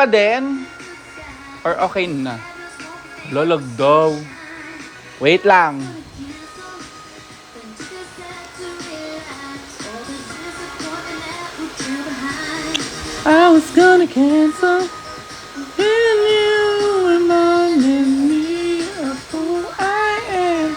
pa din? Or okay na? Lolog daw. Wait lang. I was gonna cancel when you reminded me of who I am.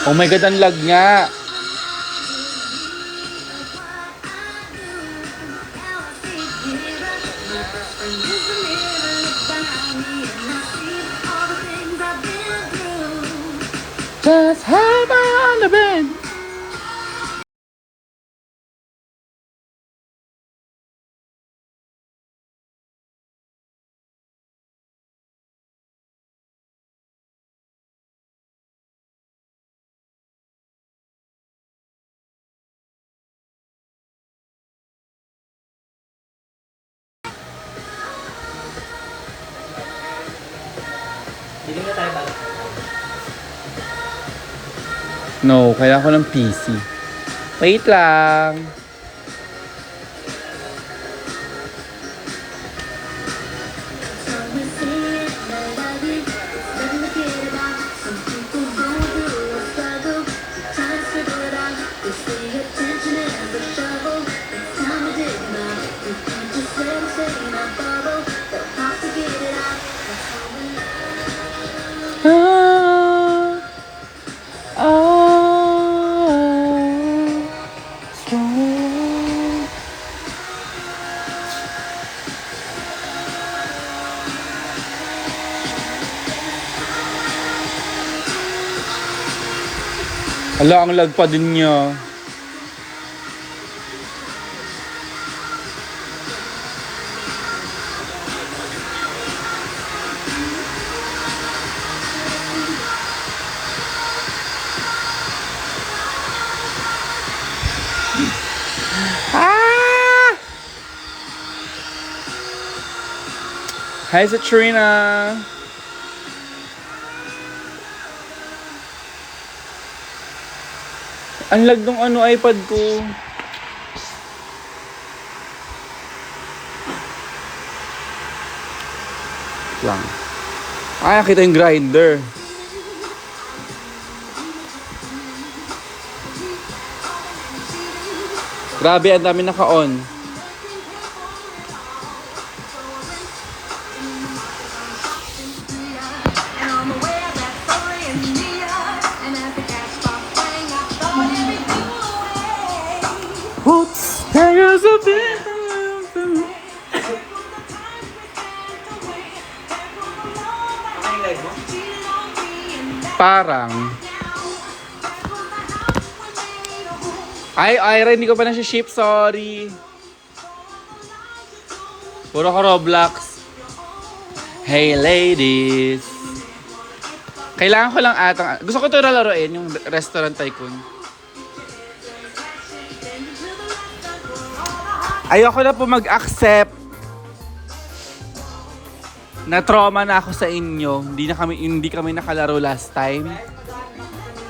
Oh my God, ang lag nga. Just hide on the bed. Hindi na tayo bago. No, kailangan ko ng PC. Wait lang. Ala, ang lag pa din niya. Ah! Hi, Satrina. Ang lag ng iPad ko. Lang. Ay, nakita yung grinder. Grabe, ang dami naka-on. Oops, there goes a bit. Okay, live mo? Parang. Ay, Ira, hindi ko pa na-ship, sorry. Puro ko Roblox. Hey, ladies. Kailangan ko lang atang... Gusto ko ito lalaroin, yung Restaurant Tycoon. Ayoko na po mag-accept na trauma na ako sa inyo. Hindi kami nakalaro last time.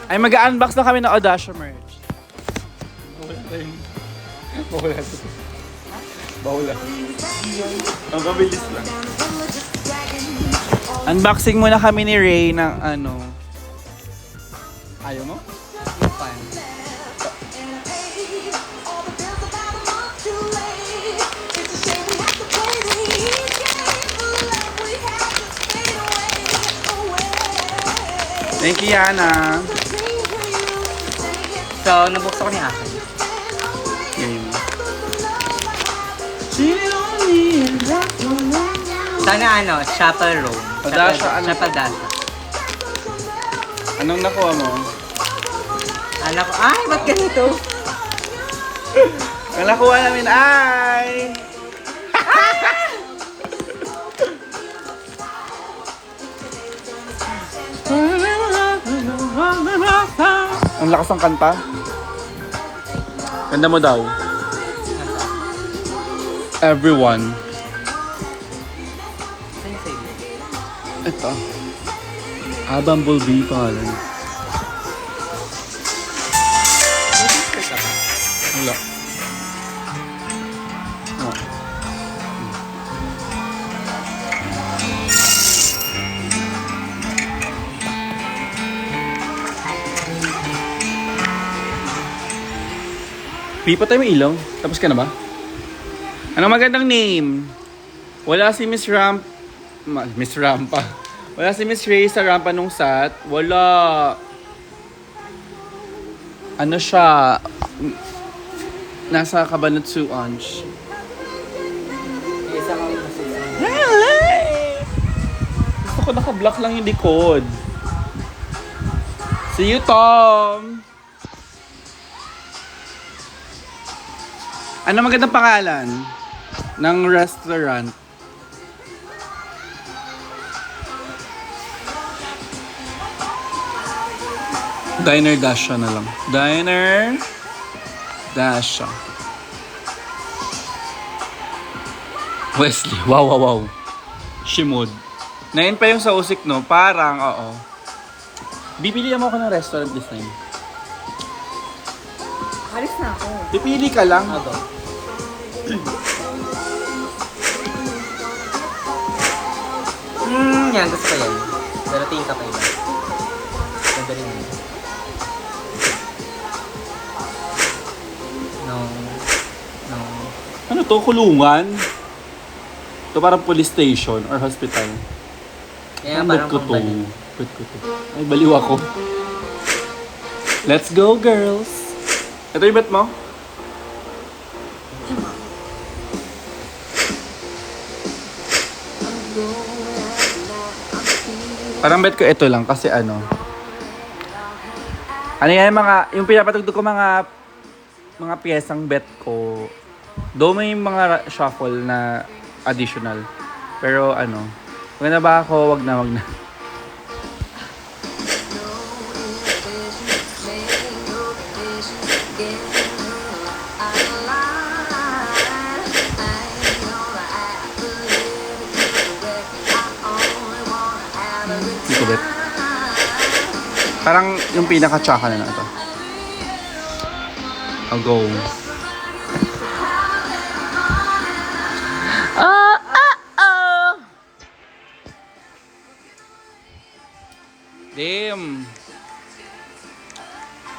Ay, mag-unbox na kami ng Audacia merch. Bawala. Ang kabilis lang. Unboxing muna kami ni Ray ng ano. Ayaw mo? Thank you, Yana. So, nabuksan ko ni Akin. Game. Sana ano, Chapel Road. Padasha, ano? Chapel Dasha. Anong nakuha mo? Anak ko, ay, ba't ganito? Ang nakuha namin ay... Ang lakas ng kanta. Ganda mo daw. Everyone. Sa'yo, sa'yo. Ito. Bumblebee pangalan. May sister ka ba? Wala. Oh. Pipa tayo may ilaw. Tapos ka na ba? Anong magandang name? Wala si Miss Miss Rampa. Wala si Miss Ray sa rampa nung SAT. Wala. Ano siya? Nasa Cabanatuan. Isa ka masisa. Gusto ko naka-block lang yung likod. See you, Tom! Ano magandang pangalan ng restaurant? Diner Dasha na lang. Diner Dasha. Wesley. Wow. Shimod. 9 pa yung sa usik, no? Parang, oo. Bibili mo ako ng restaurant this time. Alis na ako. Pipili ka lang. Ado. Yan, gusto ko yan. Pero tingin ka pa iba. Ganda rin yun. No. Ano to? Kulungan? Ito parang police station or hospital. Yan, Ang parang bet ko to. pambalik. Bet ko to. Ay, baliw ako. Let's go, girls! Ito yung bet mo? Parang bet ko ito lang kasi ano. Ano yan yung pinapatugtog ko mga piyesang bet ko. Do may mga shuffle na additional. Pero ano, wag na ba ako? Wag na. Hindi ko bet. Parang yung pinaka-tsaka na ito. I'll go. Damn.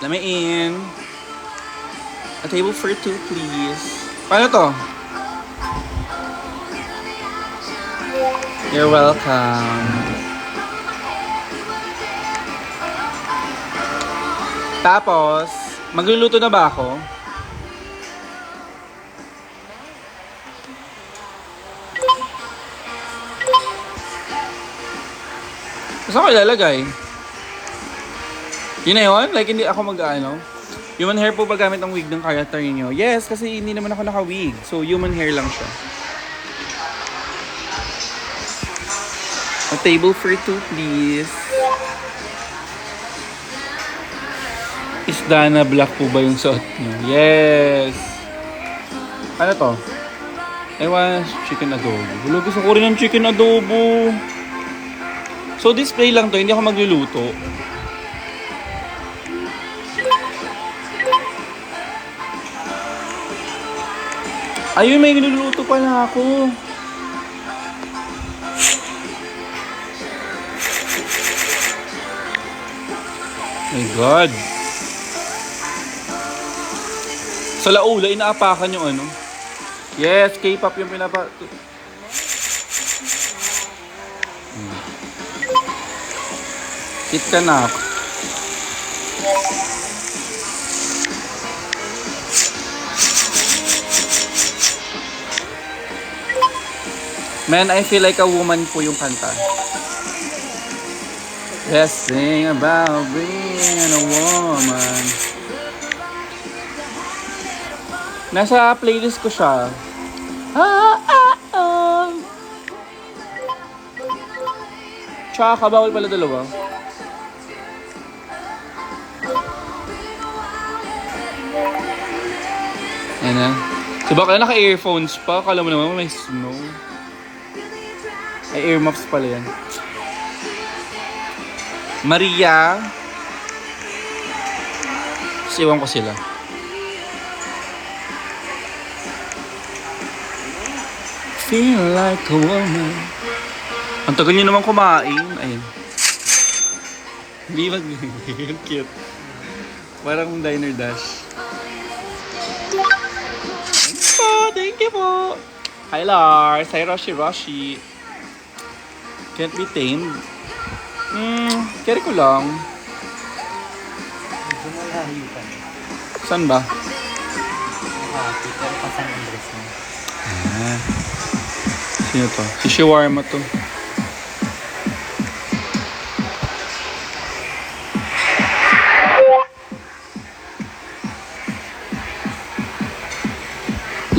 Let me in. A table for two, please. Paano to? You're welcome. Tapos, magluluto na ba ako? Saan ko ilalagay? Yun na yun? Like, hindi ako mag-ano? Human hair po ba gamit ang wig ng character niyo? Yes, kasi hindi naman ako naka-wig. So, human hair lang siya. A table for two, please. Is Dana black po ba yung suot niyo? Yes! Ano to? I want chicken adobo. Wala, gusto ko rin ng chicken adobo. So, display lang to. Hindi ako magluluto. Ayun, may niluluto pala ako. My God. Sa laula, inaapakan yung ano. Yes, K-pop yung pinapa... Eat ka na. Man, I feel like a woman po yung kanta. Best thing about being a woman. Nasa playlist ko siya. Tsaka bawal pala dalawa. Ayan na. So baka naka-earphones pa. Kala mo naman may snow. Ay, earmuffs pala yan. Maria. Siwan ko sila. Feel like a woman. Ang tagal niyo naman kumain. Ayun. Hindi mag... Cute. Parang diner dash. Thank you po. Hi Lars. Hi Roshi. Can't be tamed. Carry ko lang. Medyo malayo pa. Saan ba? Pero pa San Andres na. Sino to? Si Shawarma to.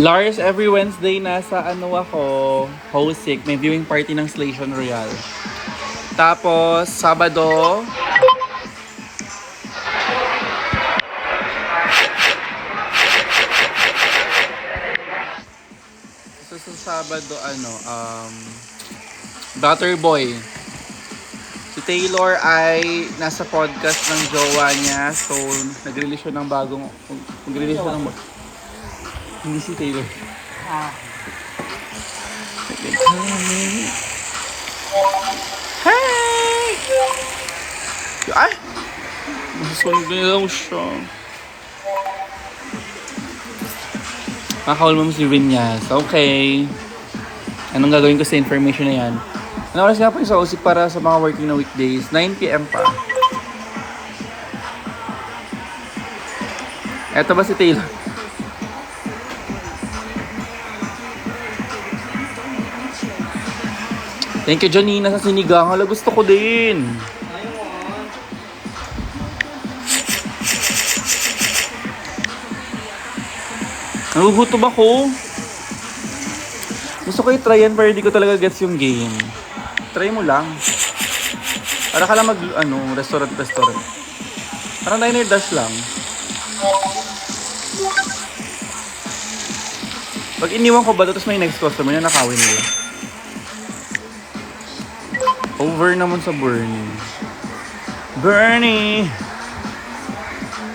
Lars, every Wednesday nasa ano ako, Hosik, may viewing party ng Slation Royal. Tapos, Sabado, sa Sabado, Butter Boy. Si Taylor ay nasa podcast ng jowa niya, so nag-release siya ng bagong, hindi si Taylor. Hey! Ay! Masusunog na daw siya. Makakawal mo si Vinyas. Okay. Anong gagawin ko sa information na yan? Ano oras nga po yung sa OSIC para sa mga working na weekdays? 9 PM pa. Eto ba si Taylor? Thank you, Janina, sa sinigang. Hala, gusto ko din. Nagugutom ako. Gusto ko i-try yan pero hindi ko talaga gets yung game. Try mo lang. Para ka lang restaurant. Parang diner dash lang. Pag iniwan ko ba tapos may next customer na nakawin nila. Over naman sa Bernie. Bernie!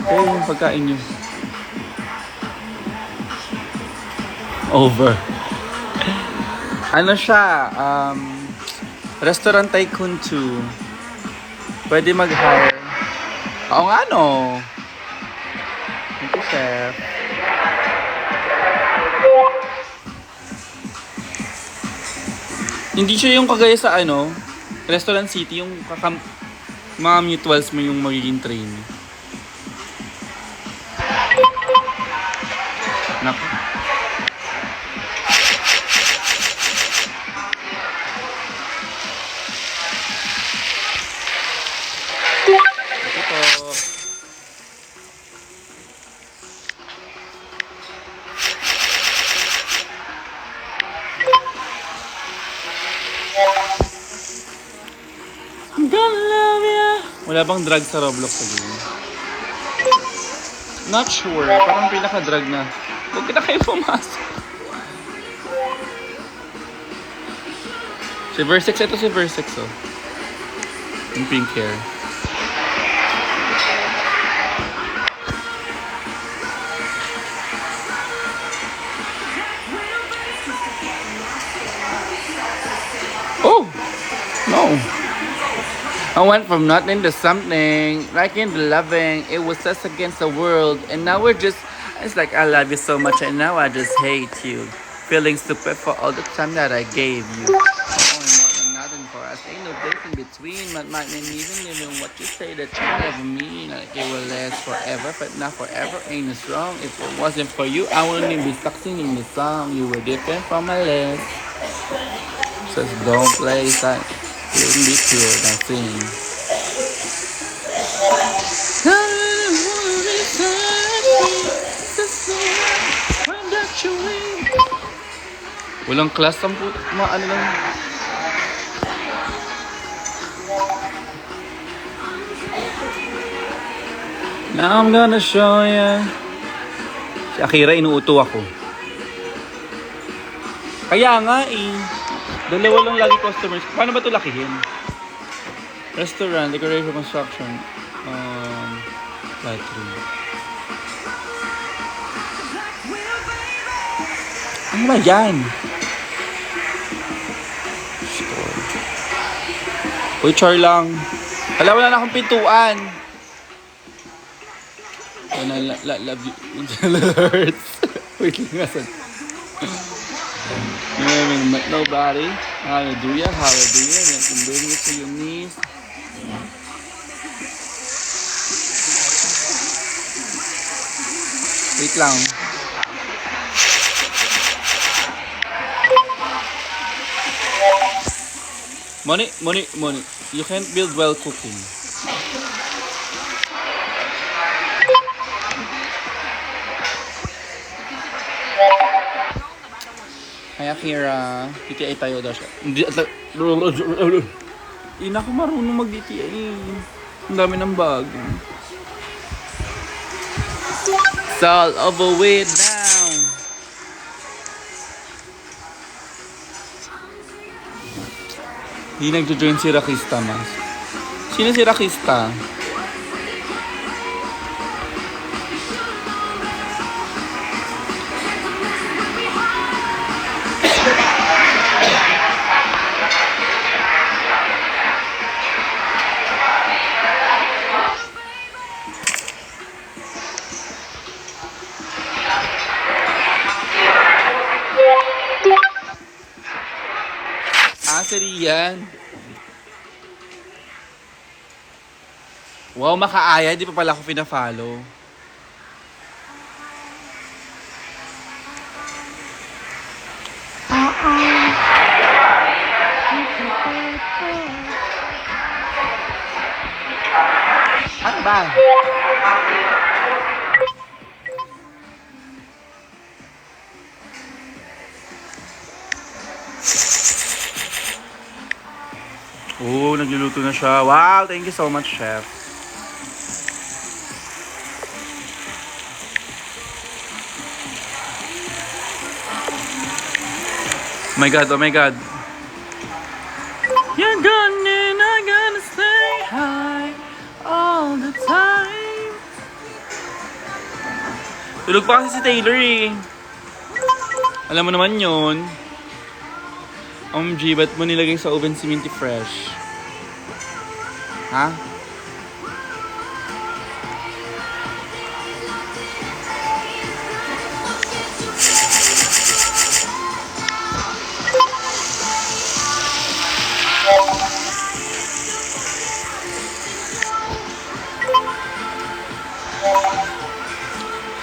Ito yung pagkain nyo. Over. Ano siya? Restaurant Tycoon 2. Pwede mag-hire. Oo nga no. Thank you, chef. Hindi siya yung kagaya sa Restaurant City, yung mga mutuals mo yung magiging train. Naku. Ito. I'm gonna love ya. Wala bang drug sa Roblox sa game? Not sure. Parang pinaka-drug na. Huwag na kayo pumasok. Si Versex. Ito si Versex, oh. Yung pink hair. Oh! No. I went from nothing to something, like in the loving, it was us against the world, and now it's like I love you so much, and now I just hate you. Feeling stupid for all the time that I gave you. Only more than nothing for us, ain't no difference. in between. But might mean even what you say that you never mean. Like it will last forever, but not forever ain't as wrong. If it wasn't for you, I wouldn't be stuck singing the song. You were different from my last. Just don't play that. Let me be pure, now sing. Walang class ang puto. Ano lang. Now I'm gonna show ya. Si Akira, inuuto ako. Kaya nga eh. Dalawa lang lagi customers. Paano ba ito lakihin? Restaurant, decoration, construction. Battery. Ano ba yan? Store. Uy, char lang. Wala na akong pintuan. Love you. Hurts. Wait lang nga. Nobody. Hallelujah. You can bring it to your knees. Wait lang. Money. You can't build well cooking. Hi Akira, DTI tayo daw siya. Hindi ako marunong mag-DTI. Ang dami ng bag. It's all over with now. Hindi nagjo-join si Rakista mas. Sino si Rakista? Si Rian. Wow, makaaya. Di pa pala ako pina-follow. Ano ba? Oh, nagluluto na siya. Wow, thank you so much, chef. Oh my God. You're gone and I'm gonna stay high all the time. Tulog pa kasi si Taylor eh. Alam mo naman yun. OMG, ba't mo nilagay sa oven si Minty Fresh? Ha?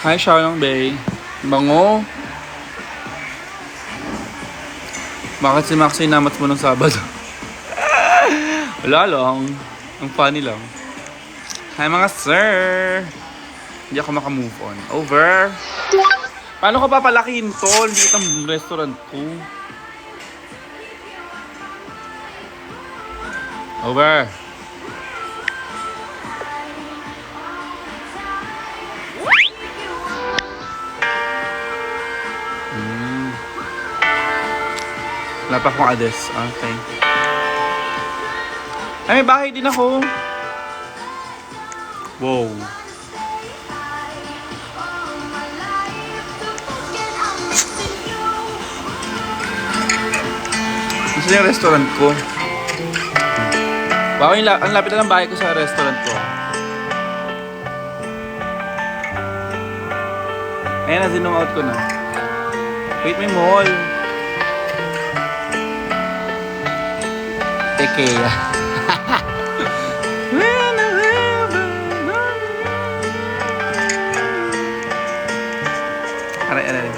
Hi, Xiaolong Bay. Bango. Bakit si Maxi namat mo ng Sabado? Wala lang. Ang funny lang. Hi mga sir! Hindi ako makamove on. Over! Paano ko papalakihin to? Hindi itong restaurant ko. Over! Wala pa akong ades. Okay. Ay, may bahay din ako. Wow. Gusto yung restaurant ko. Wow, ang lapit na ng bahay ko sa restaurant ko. Ayan na, sinong out ko na. Wait, may mall. IKEA. Aray.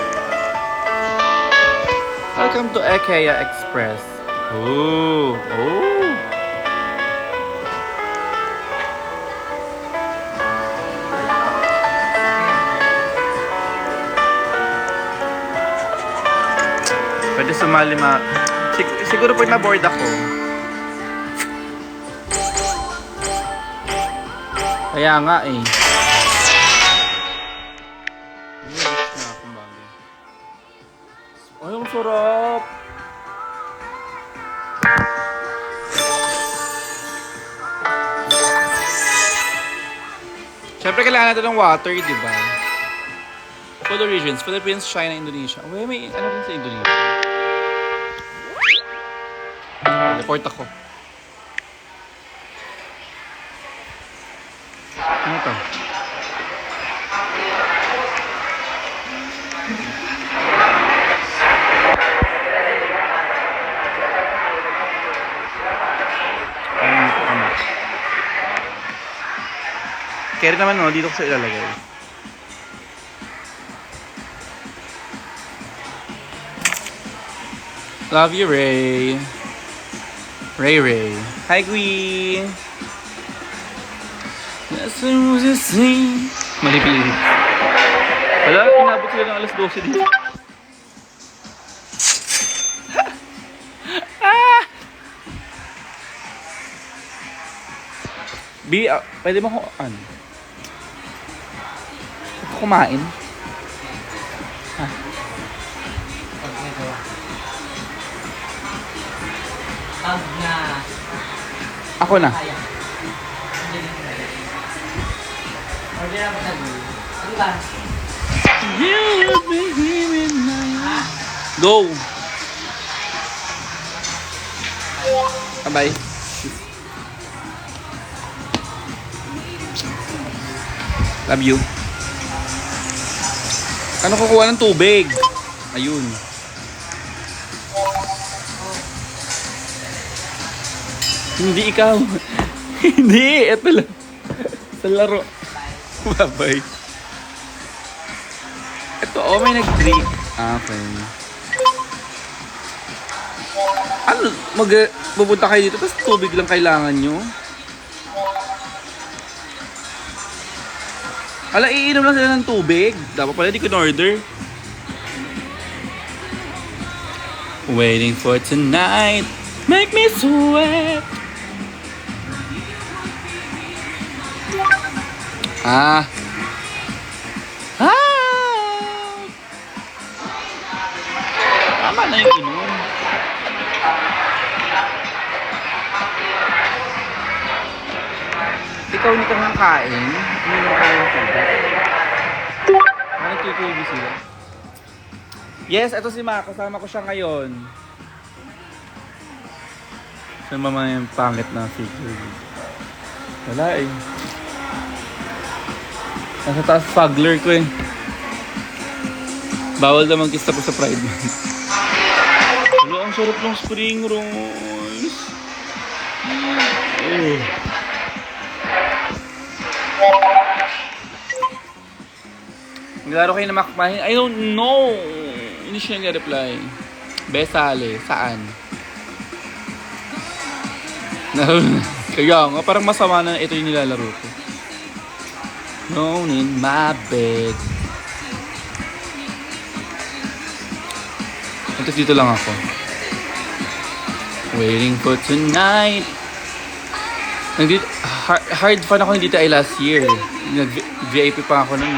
Welcome to IKEA Express. Oh. Pwede sumali siguro pag na-board ako. Kaya nga eh. Ay, ang sarap! Siyempre kailangan natin ng water, di ba? Food origins, Philippines, China, Indonesia. Uy, may ano rin sa Indonesia. Report ako. Ano to? Carry naman no, dito ko sa ilalagay. Love you, Ray. Ray. Hi, Gui. That's the music sing. Mali-pili. Wala, inabot sila ng alas 12 dito. B, pwede mo ko, ano? Kumain. Pag na... Ako na. Order ako sa Google. Ano ba? Go! Bye-bye. Love you. Ano kukuha ng tubig? Ayun. Hindi ikaw. Hindi, eto lang. Sa laro. Bye-bye. Ito, may nag-drink. Okay. Ano, pupunta kayo dito, tapos tubig lang kailangan nyo? Ala, iinom lang sila ng tubig. Dapat pala di ko in-order. Waiting for tonight. Make me sweat. Ah. Tama na yung inom. Ikaw hindi ka nakain. Inom ka ng tubig. Nagkikilig sila. Yes, ito si Ma. Kasama ko siya ngayon. Saan ba man yung pangit na figure? Wala eh. Nasa taas fugler ko eh. Bawal naman kiss tapos sa Pride Month. Wala, ang sarap ng spring rolls. Naglaro kayo na makmahin? I don't know. Hindi siya nag-reply. Besale, saan? Kaya nga, parang masama na ito yung nilalaro ko. Alone in my bed. Ito dito lang ako. Waiting for tonight. Hard fan ako dito ay last year. Nag-VIP pa ako nun.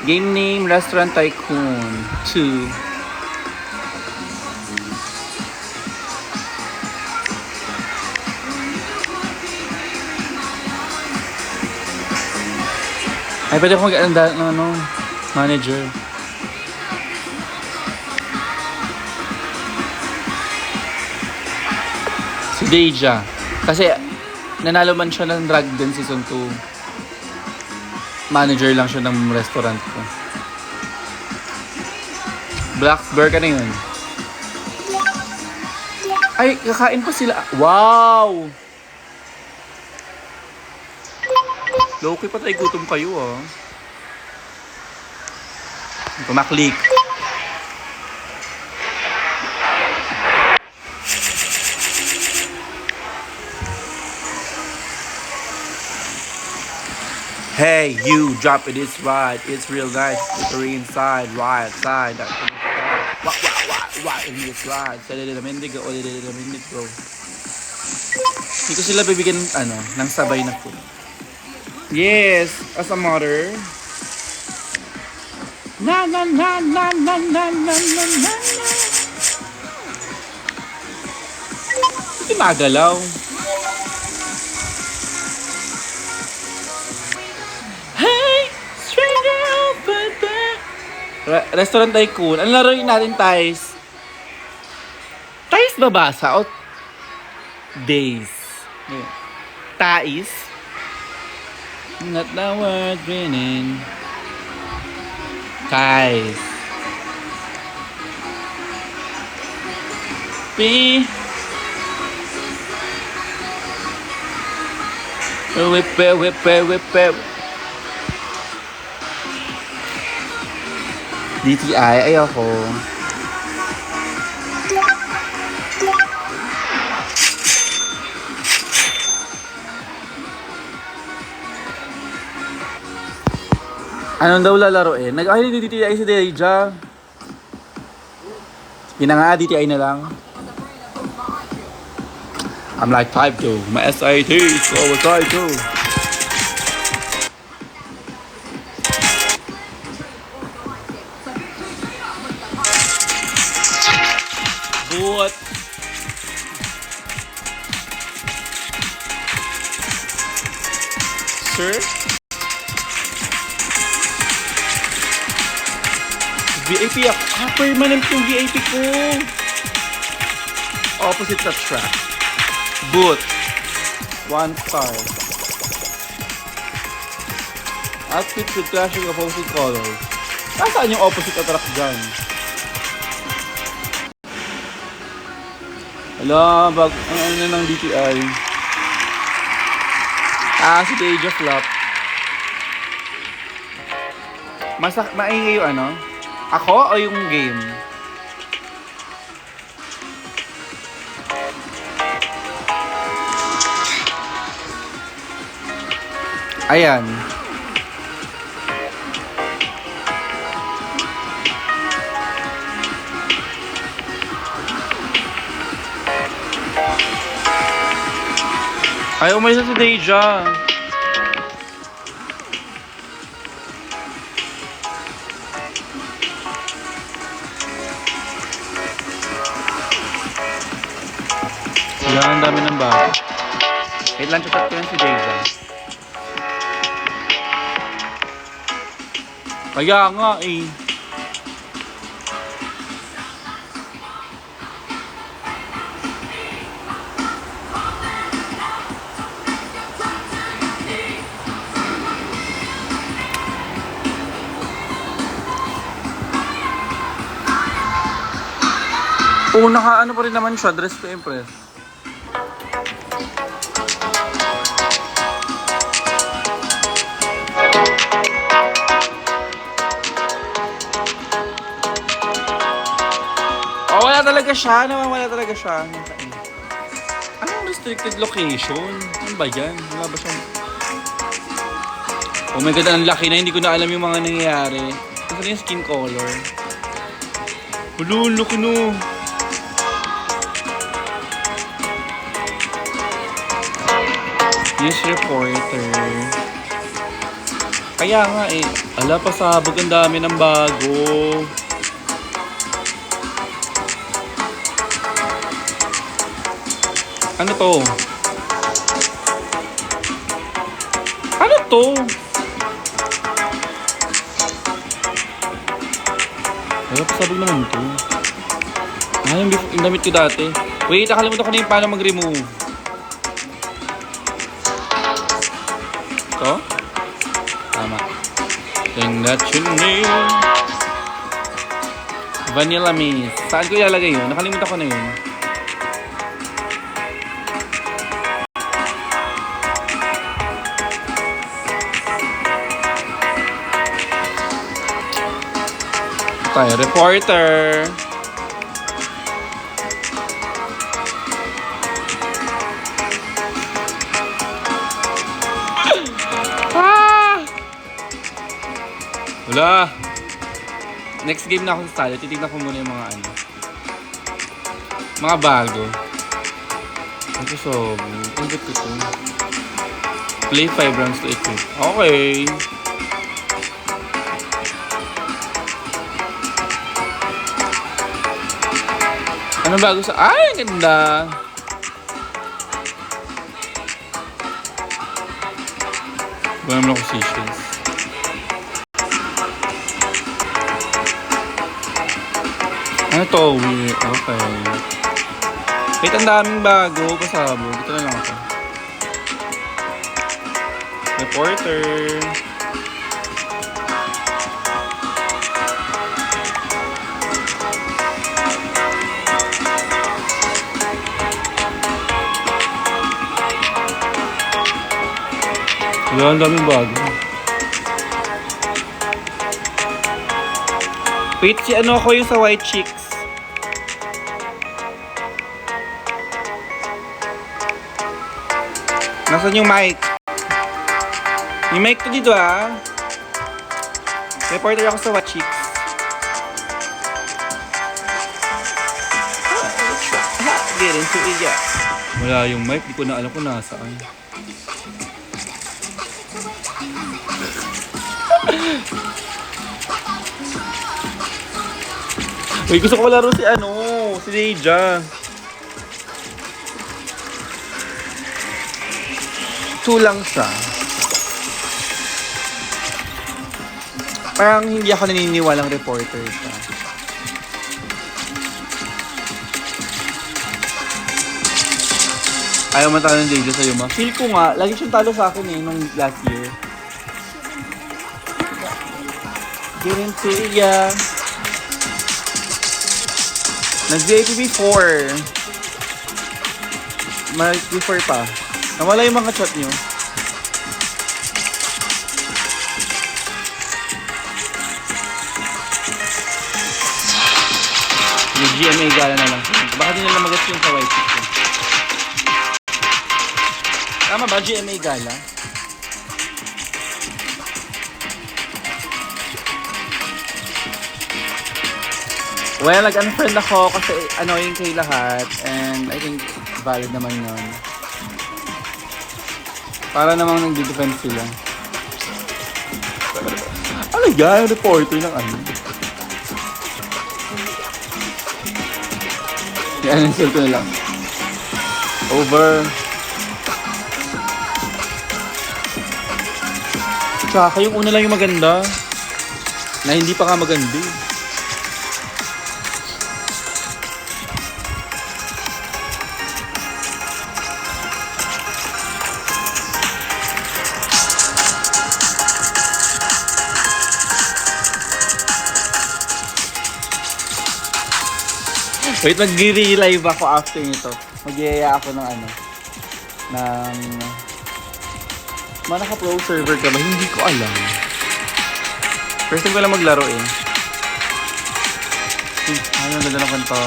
Game name, Restaurant Tycoon 2. Ay, pwede ko mag-anda ng manager. Si Deja. Kasi, nanalo man siya ng Drag Den Season 2. Manager lang siya ng restaurant ko. Blacksburg, ano yun? Ay, kakain pa sila. Wow! Loki, patay gutom kayo ah. Kumaklik. Hey, you, drop it, it's right. It's real nice. Slippery inside, right side. What, in this right. Sa lililamindig, o lililamindig, bro. Hindi ko sila bibigyan, ng sabay na food. Yes, as a mother. Na na na na na na na na na. Hindi magalaw. Hey, stranger over there. Restaurant Tycoon. Ano laruin natin, Thais? Thais babasa o days? Thais? Not the word winning. Thais. P. Whip. DTI, ayoko. Anong daw lalaroin? Ay, DTI si Deja. Yun na nga, DTI na lang. I'm like type 2. My SAT is over type 2. What? Sir? VIP ako. Permanent yung VIP ko. Opposite sa track. Boot. 1 star. Outfit with clashing opposite colors. Nasaan yung opposite attract dyan? Hala, ano ng DTI? Si Deja flop. Maingay yung ano? Ako o yung game? Ayan. Ay, umalis na si Deja. Wala, ang dami ng bago. Wait lang, chat ko yan si Deja. Kaya nga eh. Oo, naka-ano pa rin naman siya, dress to impress. Oh, wala talaga siya, nawawala talaga siya. Anong restricted location? Ano ba yan? Wala ba siyang... Oh my god, ang laki na, hindi ko na alam yung mga nangyayari. Ano yung skin color? Hulo, laki no. News reporter. Kaya nga eh. Ala, pasabog, ang dami ng bago. Ano to? Ano to? Ala, pasabog naman to. Yung damit ko dati. Wait, nakalimutan ko na yung paano mag-remove. Ito? Tama. Thing that you need. Vanilla Mist. Saan ko ilalagay yun? Nakalimutan ko na yun. tayo, reporter. Wala. Next game na ako sa sala. Titignan ko muna yung mga ano. Mga bago. Ito so, ang ito. Play 5 rounds to equip. Okay. Ano bago sa... Ay, ang ganda. Buwan mo lang positions. Ano to? Weird. Okay. Wait, ang daming bago. Pasabog. Ito na lang ako. Reporter. Wala, ang daming bago. Wait, si ano ako yung sa White Chicks. Nasaan yung mic? Yung mic to dito ah. Reporter ako sa White Chicks. Get into it, yeah. Wala yung mic, di ko na alam kung nasaan. Uy, gusto ko laro si ano, si Deja. Lang siya. Parang hindi ako naniniwalang reporter siya. Ayaw matalo ng Deja sa'yo, ma. Feel ko nga, lagi siyang talo sa akin nung last year. Didn't see ya. Nag-VIP before. Before pa. Nawala yung mga chat nyo. Yung GMA gala na lang. Baka di nila magas yung sa White Chicks. Tama ba? GMA gala? Well, nag-unfriend ako kasi annoying kay lahat. And I think valid naman yun. Para namang nagdi-defend sila. Ano yan? Reporter ng ano? I-uninstall ko na lang. Over. Tsaka yung una lang yung maganda. Na hindi pa nga maganda. Wait, mag-relive ako after nito. Mag-iaya ako ng ano. Ng... Naka-pro server ka ba? Hindi ko alam. First time ko lang maglaro eh. Ano ang ganda ng kanta.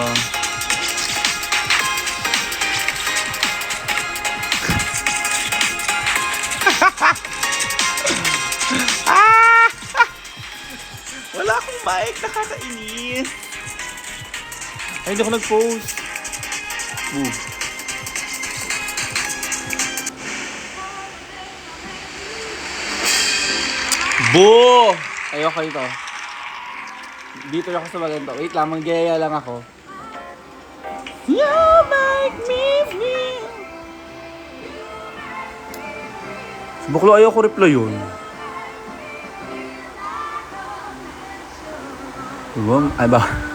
Wala akong mic. Nakakainis. Ay, hindi ako nag-post. Move. Boo! Ayoko ito. Dito ako sa maganda. Wait lang, manggaya lang ako. You make me feel. Bakla ayoko reply yun. Diba? Ay ba?